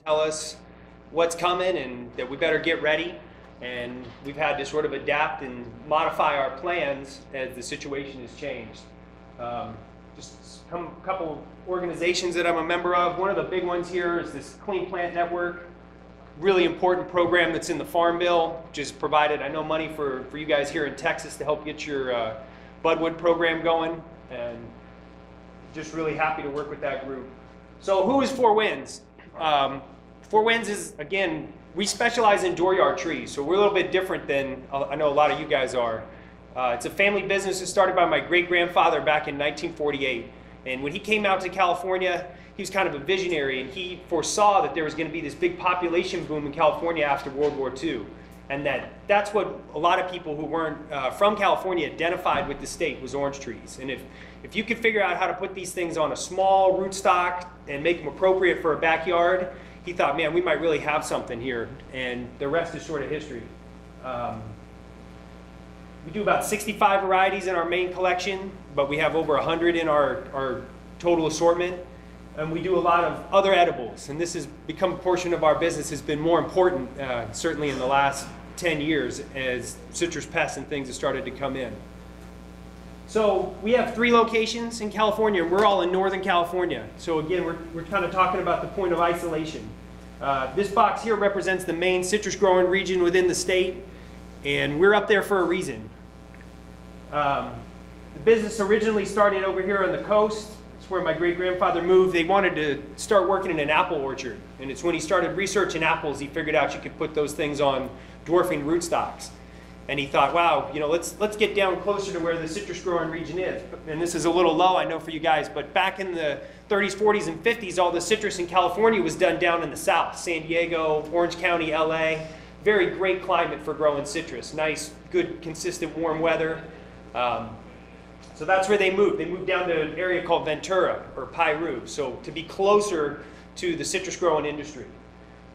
tell us what's coming and that we better get ready. And we've had to sort of adapt and modify our plans as the situation has changed. Just a couple organizations that I'm a member of. One of the big ones here is this Clean Plant Network. Really important program that's in the Farm Bill, which has provided, I know, money for you guys here in Texas to help get your budwood program going. And just really happy to work with that group. So who is Four Winds? Four Winds is, again, we specialize in dooryard trees, so we're a little bit different than I know a lot of you guys are. It's a family business that started by my great-grandfather back in 1948. And when he came out to California, he was kind of a visionary, and he foresaw that there was going to be this big population boom in California after World War II. And that's what a lot of people who weren't from California identified with the state was orange trees. And if you could figure out how to put these things on a small rootstock and make them appropriate for a backyard, he thought, man, we might really have something here. And the rest is sort of history. We do about 65 varieties in our main collection, but we have over 100 in our total assortment. And we do a lot of other edibles, and this has become a portion of our business, has been more important, certainly in the last 10 years as citrus pests and things have started to come in. So we have 3 locations in California, and we're all in Northern California. So again, we're kind of talking about the point of isolation. This box here represents the main citrus growing region within the state, and we're up there for a reason. The business originally started over here on the coast. It's where my great-grandfather moved. They wanted to start working in an apple orchard, and it's when he started researching apples he figured out you could put those things on dwarfing rootstocks. And he thought, wow, you know, let's get down closer to where the citrus growing region is. And this is a little low, I know, for you guys, but back in the 30s, 40s, and 50s, all the citrus in California was done down in the south, San Diego, Orange County, LA. Very great climate for growing citrus. Nice, good, consistent, warm weather. So that's where they moved. They moved down to an area called Ventura, or Piru, so to be closer to the citrus growing industry.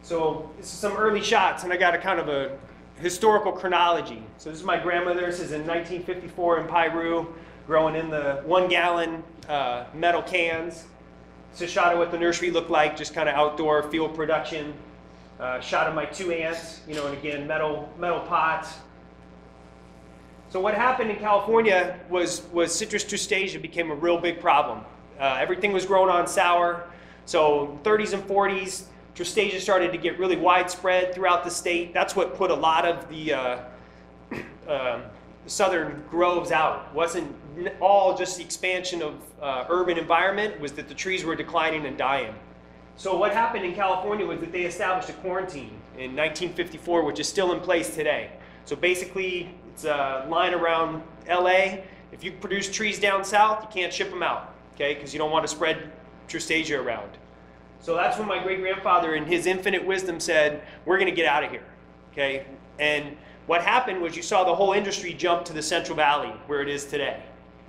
So this is some early shots, and I got a kind of a historical chronology. So this is my grandmother. This is in 1954 in Piru, growing in the 1-gallon metal cans. It's a shot of what the nursery looked like, just kind of outdoor field production. Shot of my 2 aunts, you know, and again, metal pots. So what happened in California was citrus trustasia became a real big problem. Everything was grown on sour. So 30s and 40s, trustasia started to get really widespread throughout the state. That's what put a lot of the southern groves out. It wasn't all just the expansion of urban environment, was that the trees were declining and dying. So what happened in California was that they established a quarantine in 1954, which is still in place today. So basically, it's a line around LA. If you produce trees down south, you can't ship them out, okay? Because you don't want to spread trustasia around. So that's when my great-grandfather, in his infinite wisdom, said, we're going to get out of here, okay? And what happened was you saw the whole industry jump to the Central Valley, where it is today.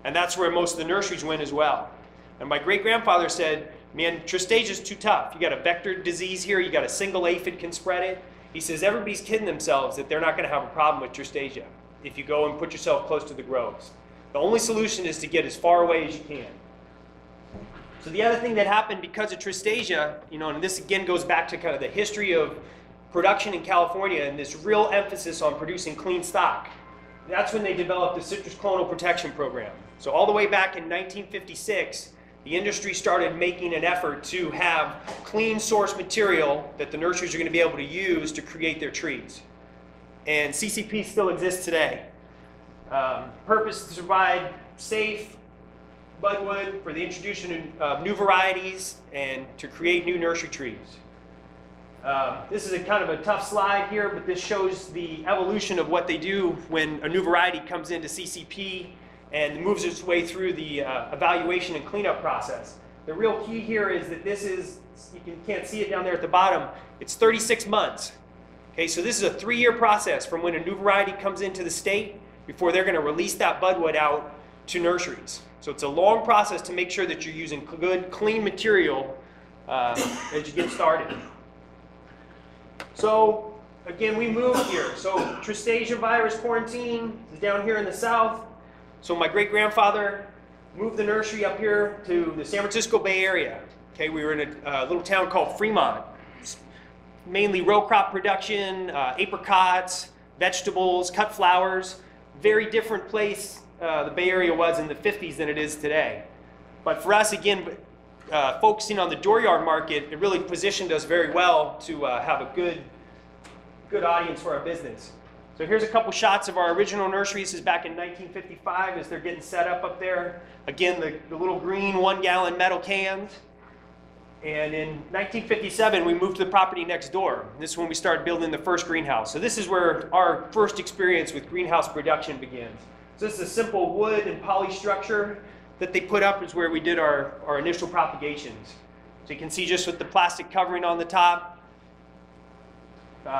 And that's where most of the nurseries went as well. And my great-grandfather said, man, trustasia is too tough. You got a vector disease here. You got a single aphid can spread it. He says, everybody's kidding themselves that they're not going to have a problem with trustasia if you go and put yourself close to the groves. The only solution is to get as far away as you can. So the other thing that happened because of trustasia, you know, and this again goes back to kind of the history of production in California and this real emphasis on producing clean stock. That's when they developed the Citrus Clonal Protection Program. So all the way back in 1956, the industry started making an effort to have clean source material that the nurseries are going to be able to use to create their trees. And CCP still exists today. Purpose to provide safe budwood for the introduction of new varieties and to create new nursery trees. This is a kind of a tough slide here, but this shows the evolution of what they do when a new variety comes into CCP and moves its way through the evaluation and cleanup process. The real key here is that this is, you can't see it down there at the bottom, it's 36 months. Okay, so this is a 3-year process from when a new variety comes into the state before they're going to release that budwood out to nurseries. So it's a long process to make sure that you're using good, clean material as you get started. So again, we moved here. So trustasia virus quarantine is down here in the south. So my great-grandfather moved the nursery up here to the San Francisco Bay Area. Okay, we were in a little town called Fremont. mainly row crop production, apricots, vegetables, cut flowers. Very different place the Bay Area was in the 50s than it is today. But for us, again, focusing on the dooryard market, it really positioned us very well to have a good audience for our business. So here's a couple shots of our original nursery. This is back in 1955 as they're getting set up there. Again, the little green 1-gallon metal cans. And in 1957, we moved to the property next door. This is when we started building the first greenhouse. So this is where our first experience with greenhouse production begins. So this is a simple wood and poly structure that they put up is where we did our initial propagations. So you can see just with the plastic covering on the top.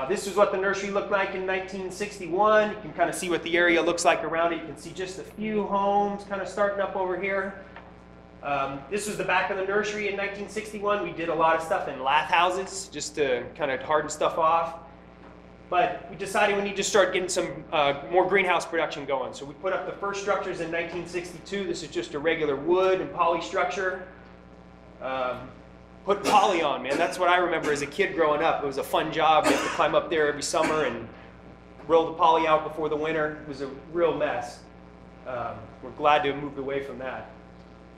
This is what the nursery looked like in 1961. You can kind of see what the area looks like around it. You can see just a few homes kind of starting up over here. This was the back of the nursery in 1961. We did a lot of stuff in lath houses just to kind of harden stuff off. But we decided we need to start getting some more greenhouse production going. So we put up the first structures in 1962. This is just a regular wood and poly structure. Put poly on, man. That's what I remember as a kid growing up. It was a fun job. You have to climb up there every summer and roll the poly out before the winter. It was a real mess. We're glad to have moved away from that.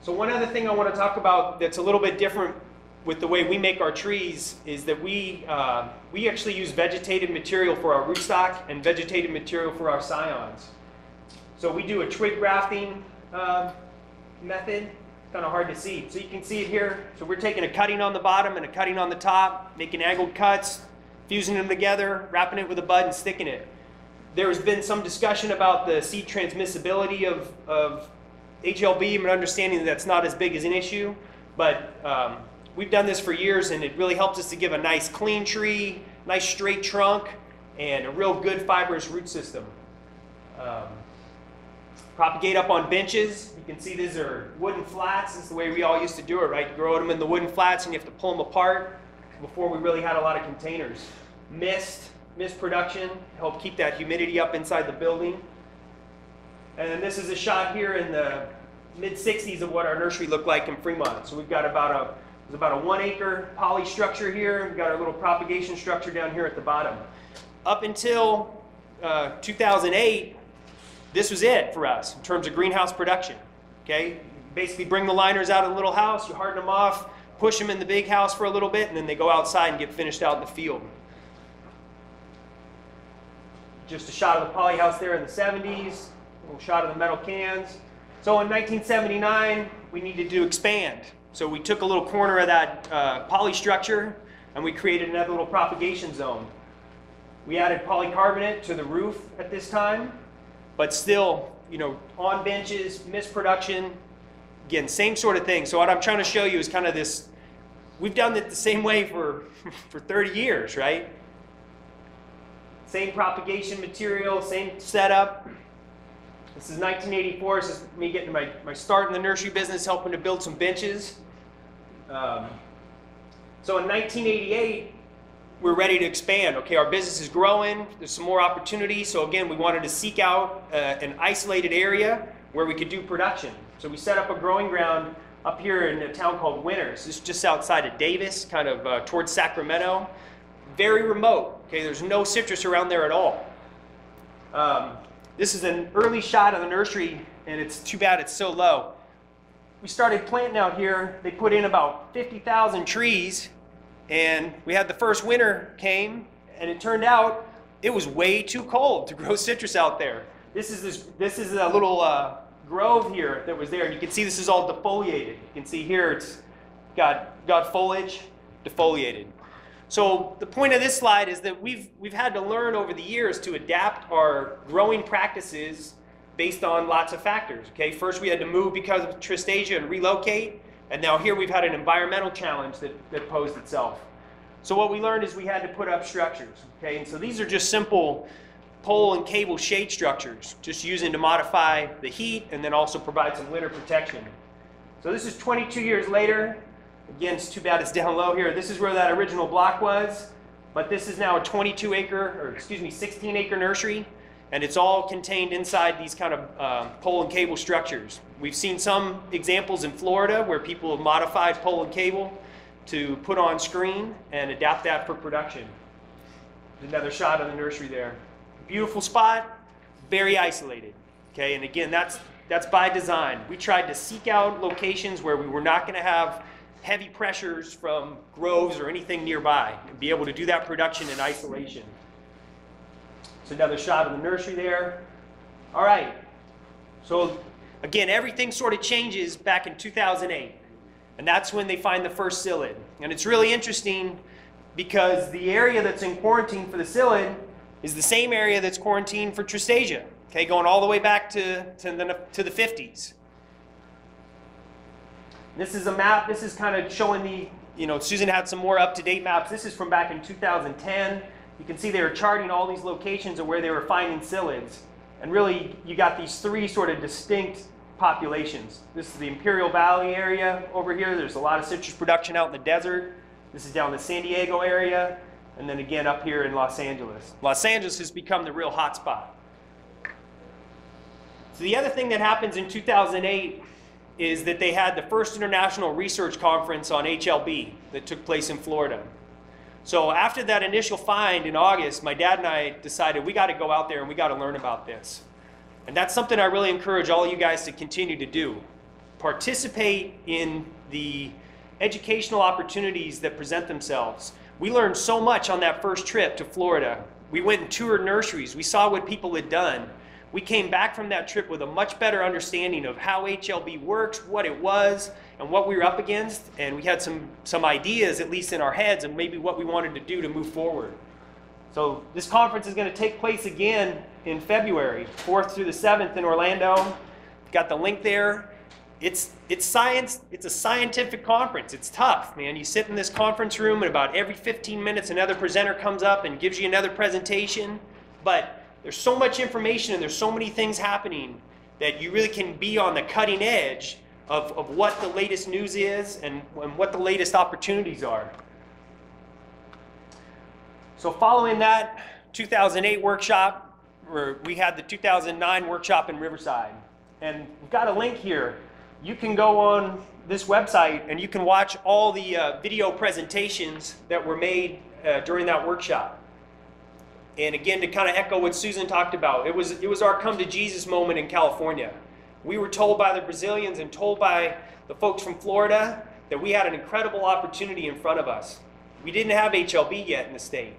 So one other thing I want to talk about that's a little bit different with the way we make our trees is that we actually use vegetated material for our rootstock and vegetated material for our scions. So we do a twig grafting method. Kind of hard to see. So you can see it here. So we're taking a cutting on the bottom and a cutting on the top, making angled cuts, fusing them together, wrapping it with a bud and sticking it. There has been some discussion about the seed transmissibility of HLB. I'm understanding that that's not as big as an issue, but we've done this for years and it really helps us to give a nice clean tree, nice straight trunk, and a real good fibrous root system. Propagate up on benches. You can see these are wooden flats. This is the way we all used to do it, right? Grow them in the wooden flats and you have to pull them apart. Before we really had a lot of containers. Mist production, help keep that humidity up inside the building. And then this is a shot here in the mid-60s of what our nursery looked like in Fremont. So we've got about a 1-acre poly structure here. We've got our little propagation structure down here at the bottom. Up until 2008, this was it for us in terms of greenhouse production. Okay, basically bring the liners out of the little house, you harden them off, push them in the big house for a little bit, and then they go outside and get finished out in the field. Just a shot of the poly house there in the 70s, a little shot of the metal cans. So in 1979, we needed to expand. So we took a little corner of that poly structure and we created another little propagation zone. We added polycarbonate to the roof at this time, but still, you know, on benches, mist production, again, same sort of thing. So what I'm trying to show you is kind of this, we've done it the same way for 30 years, right? Same propagation material, same setup. This is 1984, this is me getting my start in the nursery business, helping to build some benches. So in 1988, we're ready to expand. Okay, our business is growing, there's some more opportunity. So again, we wanted to seek out an isolated area where we could do production. So we set up a growing ground up here in a town called Winters. This is just outside of Davis, kind of towards Sacramento. Very remote, okay, there's no citrus around there at all. This is an early shot of the nursery, and it's too bad it's so low. We started planting out here, they put in about 50,000 trees, and we had the first winter came, and it turned out it was way too cold to grow citrus out there. This is a little grove here that was there, and you can see this is all defoliated. You can see here it's got foliage, defoliated. So the point of this slide is that we've had to learn over the years to adapt our growing practices based on lots of factors. Okay, first we had to move because of Tristasia and relocate. And now here we've had an environmental challenge that posed itself. So what we learned is we had to put up structures, okay? And so these are just simple pole and cable shade structures, just using to modify the heat and then also provide some winter protection. So this is 22 years later. Again, it's too bad it's down low here. This is where that original block was, but this is now a 16-acre nursery, and it's all contained inside these kind of pole and cable structures. We've seen some examples in Florida where people have modified pole and cable to put on screen and adapt that for production. Another shot of the nursery there. Beautiful spot, very isolated. Okay, and again, that's by design. We tried to seek out locations where we were not going to have heavy pressures from groves or anything nearby, and be able to do that production in isolation. So another shot of the nursery there. All right, so again, everything sort of changes back in 2008, and that's when they find the first psyllid. And it's really interesting because the area that's in quarantine for the psyllid is the same area that's quarantined for Tristasia, okay, going all the way back to the 50s. This is a map. This is kind of showing the, Susan had some more up-to-date maps. This is from back in 2010. You can see they were charting all these locations of where they were finding psyllids. And really, you got these three sort of distinct populations. This is the Imperial Valley area over here. There's a lot of citrus production out in the desert. This is down the San Diego area. And then again up here in Los Angeles. Los Angeles has become the real hot spot. So the other thing that happens in 2008 is that they had the first international research conference on HLB that took place in Florida. So after that initial find in August, my dad and I decided we got to go out there and we got to learn about this. And that's something I really encourage all you guys to continue to do. Participate in the educational opportunities that present themselves. We learned so much on that first trip to Florida. We went and toured nurseries. We saw what people had done. We came back from that trip with a much better understanding of how HLB works, what it was, and what we were up against. And we had some ideas, at least in our heads, of maybe what we wanted to do to move forward. So this conference is going to take place again in February, 4th through the 7th in Orlando. Got the link there. It's science. It's a scientific conference. It's tough, man. You sit in this conference room and about every 15 minutes another presenter comes up and gives you another presentation. But there's so much information and there's so many things happening that you really can be on the cutting edge of what the latest news is and what the latest opportunities are. So following that 2008 workshop, we had the 2009 workshop in Riverside. And we've got a link here. You can go on this website and you can watch all the video presentations that were made during that workshop. And again, to kind of echo what Susan talked about, it was our come to Jesus moment in California. We were told by the Brazilians and told by the folks from Florida that we had an incredible opportunity in front of us. We didn't have HLB yet in the state.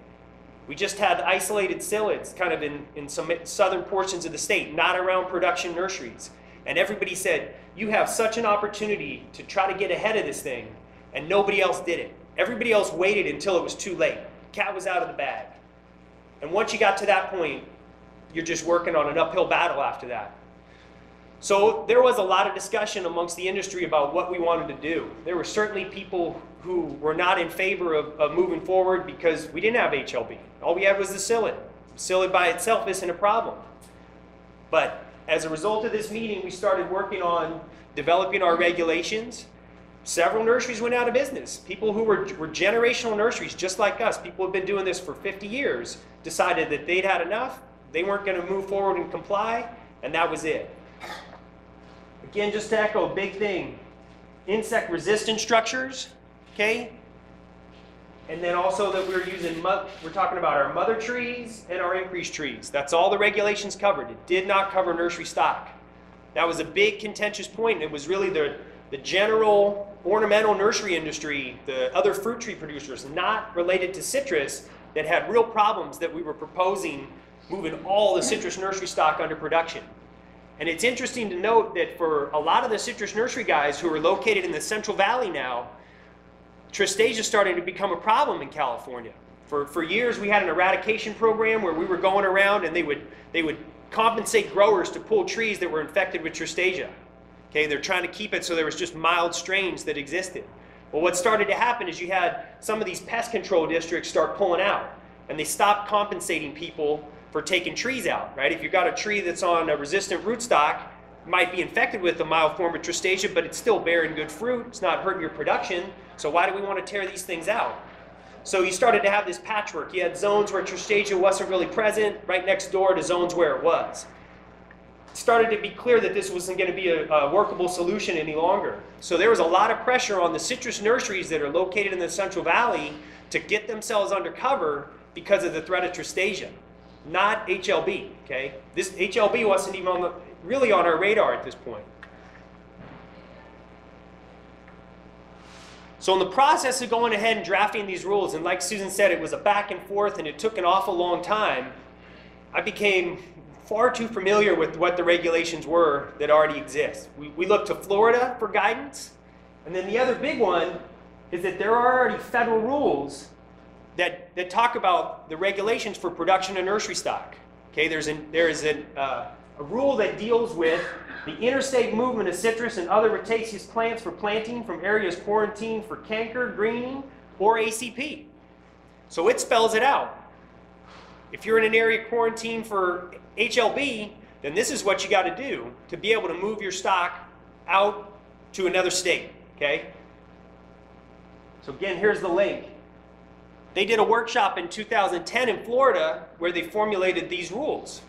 We just had isolated psyllids kind of in some southern portions of the state, not around production nurseries. And everybody said, you have such an opportunity to try to get ahead of this thing, and nobody else did it. Everybody else waited until it was too late. Cat was out of the bag. And once you got to that point, you're just working on an uphill battle after that. So there was a lot of discussion amongst the industry about what we wanted to do. There were certainly people who were not in favor of moving forward because we didn't have HLB. All we had was the psyllid. Psyllid by itself isn't a problem. But as a result of this meeting, we started working on developing our regulations. Several nurseries went out of business. People who were generational nurseries, just like us, people who have been doing this for 50 years, decided that they'd had enough, they weren't going to move forward and comply, and that was it. Again, just to echo a big thing, insect-resistant structures, okay? And then also that we're talking about our mother trees and our increased trees. That's all the regulations covered. It did not cover nursery stock. That was a big contentious point, and it was really the general ornamental nursery industry, the other fruit tree producers, not related to citrus, that had real problems that we were proposing moving all the citrus nursery stock under production. And it's interesting to note that for a lot of the citrus nursery guys who are located in the Central Valley now, Tristasia is starting to become a problem in California. For years we had an eradication program where we were going around and they would compensate growers to pull trees that were infected with Tristasia. Okay, they're trying to keep it so there was just mild strains that existed. Well, what started to happen is you had some of these pest control districts start pulling out, and they stopped compensating people for taking trees out, right? If you've got a tree that's on a resistant rootstock, it might be infected with a mild form of Tristasia, but it's still bearing good fruit. It's not hurting your production, so why do we want to tear these things out? So you started to have this patchwork. You had zones where Tristasia wasn't really present, right next door to zones where it was. started to be clear that this wasn't going to be a workable solution any longer. So there was a lot of pressure on the citrus nurseries that are located in the Central Valley to get themselves under cover because of the threat of tristasia, not HLB. Okay, this HLB wasn't even really on our radar at this point. So in the process of going ahead and drafting these rules, and like Susan said, it was a back and forth and it took an awful long time, I became far too familiar with what the regulations were that already exist. We looked to Florida for guidance, and then the other big one is that there are already federal rules that talk about the regulations for production of nursery stock. Okay, there is a rule that deals with the interstate movement of citrus and other rutaceous plants for planting from areas quarantined for canker, greening, or ACP. So it spells it out. If you're in an area quarantined for HLB, then this is what you got to do to be able to move your stock out to another state. Okay? So again, here's the link. They did a workshop in 2010 in Florida where they formulated these rules.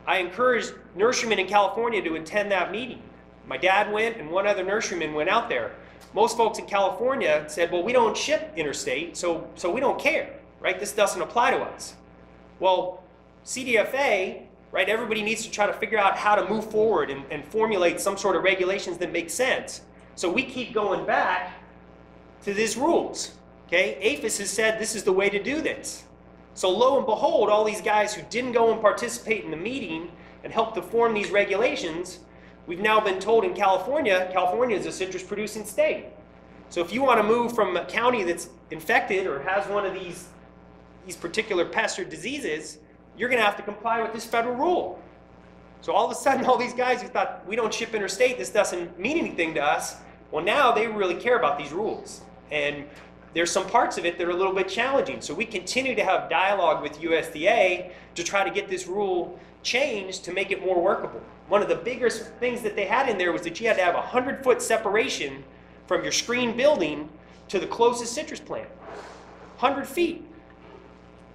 I encouraged nurserymen in California to attend that meeting. My dad went and one other nurseryman went out there. Most folks in California said, well, we don't ship interstate, so we don't care, right? This doesn't apply to us. Well, CDFA, right, everybody needs to try to figure out how to move forward and formulate some sort of regulations that make sense. So we keep going back to these rules, okay? APHIS has said this is the way to do this. So lo and behold, all these guys who didn't go and participate in the meeting and help to form these regulations, we've now been told in California, California is a citrus producing state. So if you want to move from a county that's infected or has one of these particular pests or diseases, you're going to have to comply with this federal rule. So all of a sudden, all these guys who thought we don't ship interstate, this doesn't mean anything to us, well now they really care about these rules. And there's some parts of it that are a little bit challenging. So we continue to have dialogue with USDA to try to get this rule changed to make it more workable. One of the biggest things that they had in there was that you had to have a 100-foot separation from your screen building to the closest citrus plant. 100 feet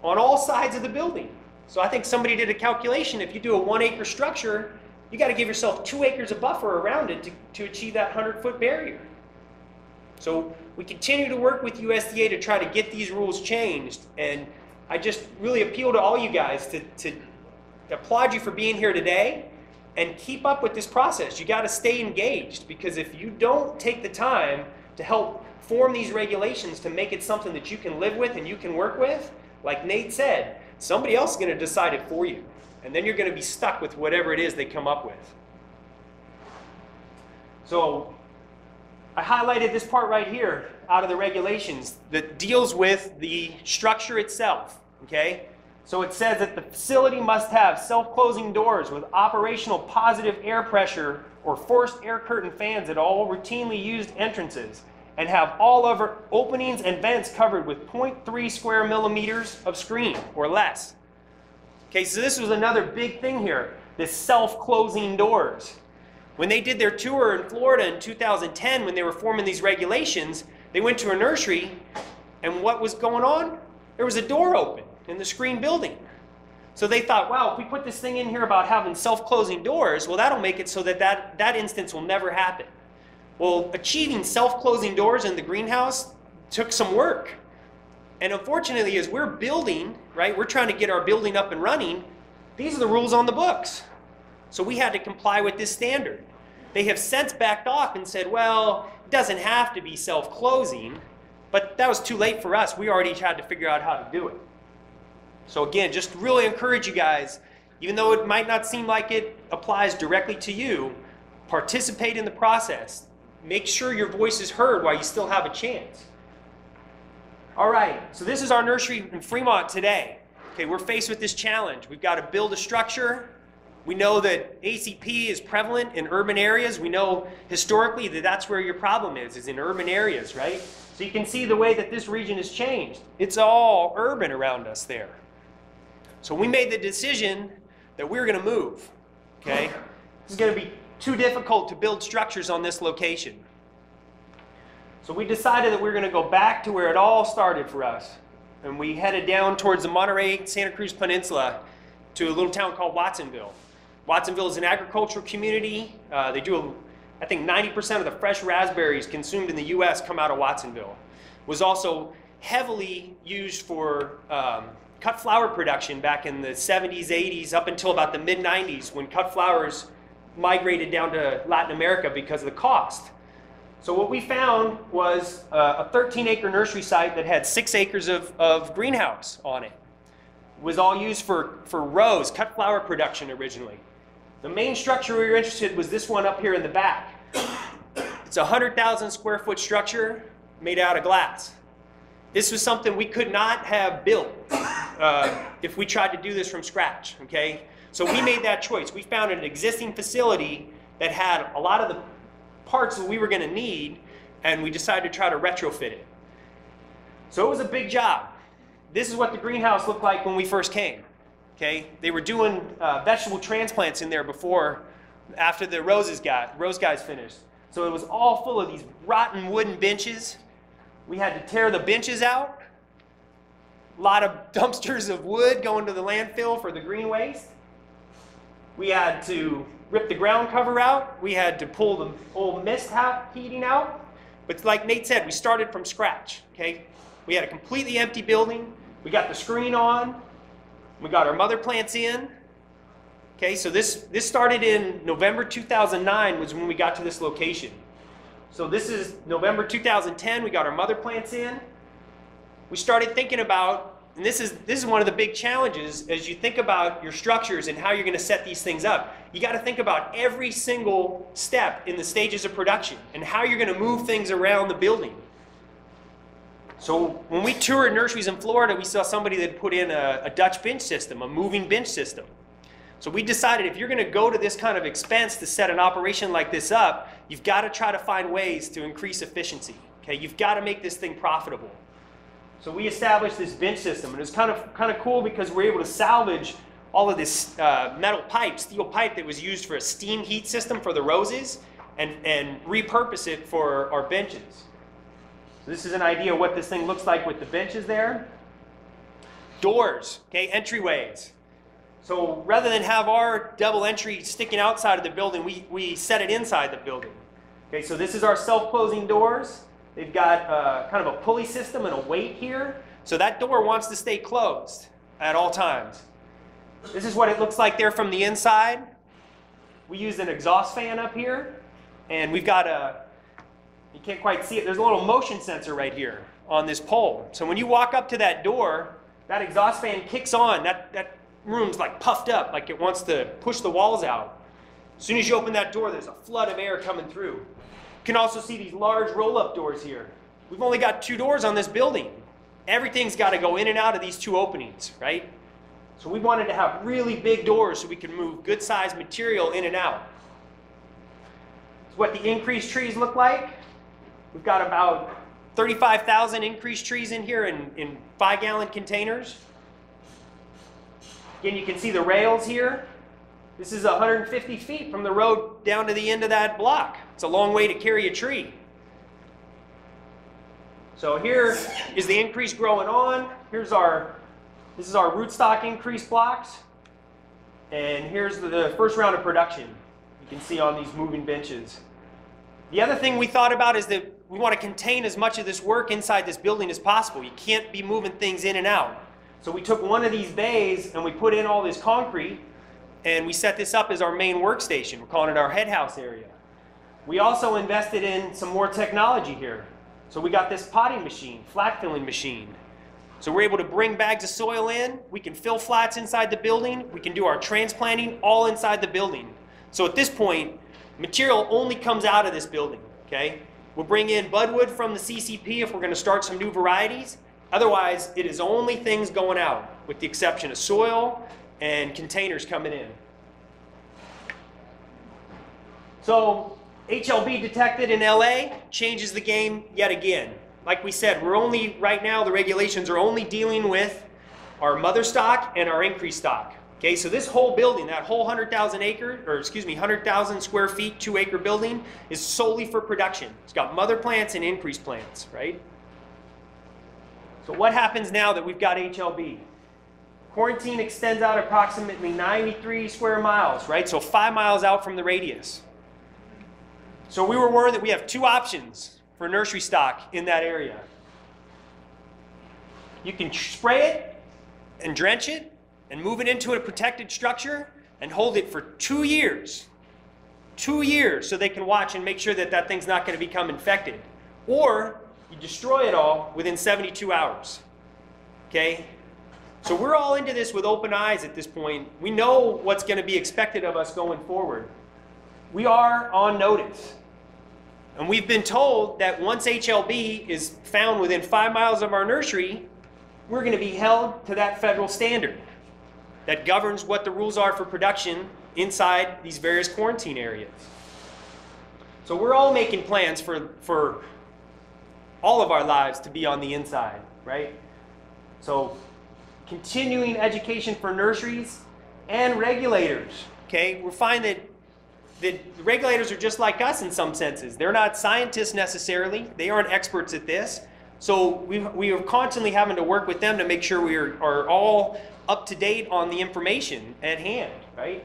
on all sides of the building. So I think somebody did a calculation. If you do a 1-acre structure, you got to give yourself 2 acres of buffer around it to achieve that 100-foot barrier. So we continue to work with USDA to try to get these rules changed, and I just really appeal to all you guys to applaud you for being here today and keep up with this process. You got to stay engaged, because if you don't take the time to help form these regulations to make it something that you can live with and you can work with, like Nate said, somebody else is going to decide it for you, and then you're going to be stuck with whatever it is they come up with. So I highlighted this part right here out of the regulations that deals with the structure itself, okay? So it says that the facility must have self-closing doors with operational positive air pressure or forced air curtain fans at all routinely used entrances, and have all other openings and vents covered with 0.3 square millimeters of screen or less. Okay, so this was another big thing here, this self-closing doors. When they did their tour in Florida in 2010, when they were forming these regulations, they went to a nursery, and what was going on? There was a door open in the screen building. So they thought, wow, if we put this thing in here about having self-closing doors, well, that'll make it so that instance will never happen. Well, achieving self-closing doors in the greenhouse took some work. And unfortunately, as we're building, right, we're trying to get our building up and running, these are the rules on the books. So we had to comply with this standard. They have since backed off and said, well, it doesn't have to be self-closing, but that was too late for us. We already had to figure out how to do it. So again, just really encourage you guys, even though it might not seem like it applies directly to you, participate in the process. Make sure your voice is heard while you still have a chance. All right, so this is our nursery in Fremont today. Okay, we're faced with this challenge. We've got to build a structure. We know that ACP is prevalent in urban areas. We know historically that that's where your problem is in urban areas, right? So you can see the way that this region has changed. It's all urban around us there. So we made the decision that we're going to move, okay? This is going to be too difficult to build structures on this location. So we decided that we're going to go back to where it all started for us. And we headed down towards the Monterey, Santa Cruz Peninsula to a little town called Watsonville. Watsonville is an agricultural community. They do, I think 90% of the fresh raspberries consumed in the US come out of Watsonville. Was also heavily used for cut flower production back in the 70s, 80s, up until about the mid-90s when cut flowers migrated down to Latin America because of the cost. So what we found was a 13-acre nursery site that had 6 acres of greenhouse on it. It was all used for rows, cut flower production originally. The main structure we were interested in was this one up here in the back. It's a 100,000 square foot structure made out of glass. This was something we could not have built if we tried to do this from scratch, okay? So we made that choice. We found an existing facility that had a lot of the parts that we were gonna need, and we decided to try to retrofit it. So it was a big job. This is what the greenhouse looked like when we first came, okay? They were doing vegetable transplants in there before, after the rose guys finished. So it was all full of these rotten wooden benches. We had to tear the benches out. A lot of dumpsters of wood going to the landfill for the green waste. We had to rip the ground cover out. We had to pull the old mist heating out. But like Nate said, we started from scratch, okay? We had a completely empty building. We got the screen on. We got our mother plants in. Okay, so this started in November 2009 was when we got to this location. So this is November 2010, we got our mother plants in. We started thinking about, and this is one of the big challenges as you think about your structures and how you're going to set these things up. You got to think about every single step in the stages of production and how you're going to move things around the building. So when we toured nurseries in Florida, we saw somebody that put in a Dutch bench system, a moving bench system. So we decided if you're going to go to this kind of expense to set an operation like this up, you've got to try to find ways to increase efficiency. Okay, you've got to make this thing profitable. So we established this bench system, and it was kind of cool because we're able to salvage all of this metal pipe, steel pipe that was used for a steam heat system for the roses, and repurpose it for our benches. So this is an idea of what this thing looks like with the benches there. Doors, okay, entryways. So rather than have our double entry sticking outside of the building, we set it inside the building. Okay, so this is our self-closing doors. They've got kind of a pulley system and a weight here. So that door wants to stay closed at all times. This is what it looks like there from the inside. We used an exhaust fan up here, and we've got you can't quite see it, there's a little motion sensor right here on this pole. So when you walk up to that door, that exhaust fan kicks on. That room's like puffed up, like it wants to push the walls out. As soon as you open that door, there's a flood of air coming through. You can also see these large roll-up doors here. We've only got 2 doors on this building. Everything's got to go in and out of these 2 openings, right? So we wanted to have really big doors so we could move good-sized material in and out. It's what the increased trees look like. We've got about 35,000 increased trees in here in 5-gallon containers. Again, you can see the rails here. This is 150 feet from the road down to the end of that block. It's a long way to carry a tree. So here is the increase growing on. This is our rootstock increase blocks. And here's the first round of production. You can see on these moving benches. The other thing we thought about is that we want to contain as much of this work inside this building as possible. You can't be moving things in and out. So we took one of these bays and we put in all this concrete, and we set this up as our main workstation. We're calling it our head house area. We also invested in some more technology here. So we got this potting machine, flat filling machine. So we're able to bring bags of soil in. We can fill flats inside the building. We can do our transplanting all inside the building. So at this point, material only comes out of this building, okay? We'll bring in budwood from the CCP if we're going to start some new varieties. Otherwise, it is only things going out, with the exception of soil and containers coming in. So HLB detected in LA changes the game yet again. Like we said, right now the regulations are only dealing with our mother stock and our increased stock. Okay, so this whole building, that whole 100,000 square feet, 2-acre building is solely for production. It's got mother plants and increased plants, right? So what happens now that we've got HLB? Quarantine extends out approximately 93 square miles, right? So 5 miles out from the radius. So we were warned that we have 2 options for nursery stock in that area. You can spray it and drench it and move it into a protected structure and hold it for 2 years. 2 years, so they can watch and make sure that that thing's not going to become infected. Or you destroy it all within 72 hours. Okay? So we're all into this with open eyes at this point. We know what's going to be expected of us going forward. We are on notice. And we've been told that once HLB is found within 5 miles of our nursery, we're going to be held to that federal standard that governs what the rules are for production inside these various quarantine areas. So we're all making plans for all of our lives to be on the inside, right? So continuing education for nurseries and regulators, okay? We find that the regulators are just like us in some senses. They're not scientists necessarily. They aren't experts at this. So we are constantly having to work with them to make sure we are all up to date on the information at hand, right?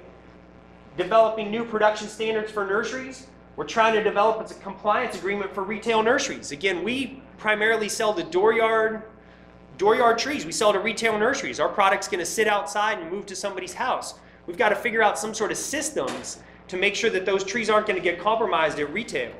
Developing new production standards for nurseries. We're trying to develop a compliance agreement for retail nurseries. Again, we primarily sell to dooryard trees. We sell to retail nurseries. Our product's going to sit outside and move to somebody's house. We've got to figure out some sort of systems to make sure that those trees aren't going to get compromised at retail.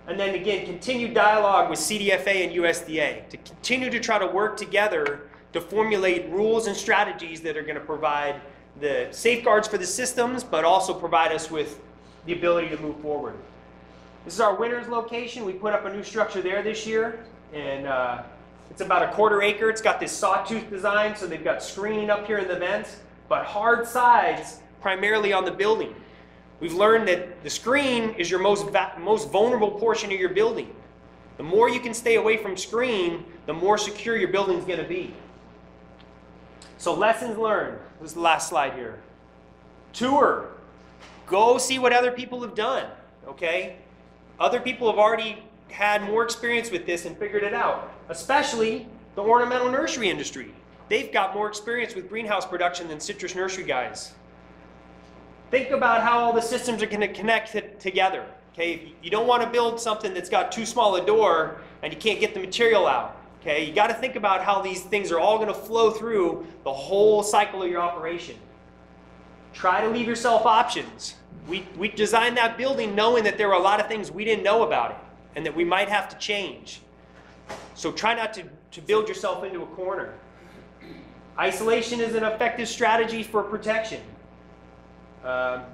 And then again, continued dialogue with CDFA and USDA to continue to try to work together to formulate rules and strategies that are going to provide the safeguards for the systems, but also provide us with the ability to move forward. This is our Winters location. We put up a new structure there this year, and it's about a 1/4 acre. It's got this sawtooth design, so they've got screening up here in the vents, but hard sides primarily on the building. We've learned that the screen is your most vulnerable portion of your building. The more you can stay away from screen, the more secure your building's going to be. So lessons learned. This is the last slide here. Tour. Go see what other people have done, okay? Other people have already had more experience with this and figured it out, especially the ornamental nursery industry. They've got more experience with greenhouse production than citrus nursery guys. Think about how all the systems are going to connect together. Okay, you don't want to build something that's got too small a door and you can't get the material out. Okay, you got to think about how these things are all going to flow through the whole cycle of your operation. Try to leave yourself options. We designed that building knowing that there were a lot of things we didn't know about it and that we might have to change. So try not to build yourself into a corner. Isolation is an effective strategy for protection.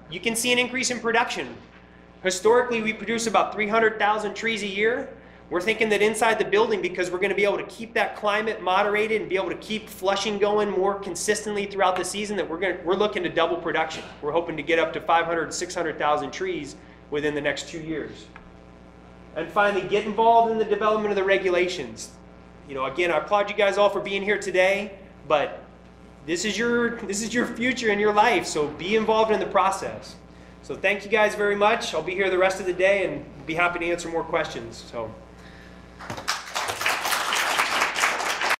You can see an increase in production. Historically, we produce about 300,000 trees a year. We're thinking that inside the building, because we're going to be able to keep that climate moderated and be able to keep flushing going more consistently throughout the season, that we're looking to double production. We're hoping to get up to 500,000 600,000 trees within the next 2 years. And finally, get involved in the development of the regulations. You know, again, I applaud you guys all for being here today, but this is your future in your life, so be involved in the process. So thank you guys very much. I'll be here the rest of the day and be happy to answer more questions. So.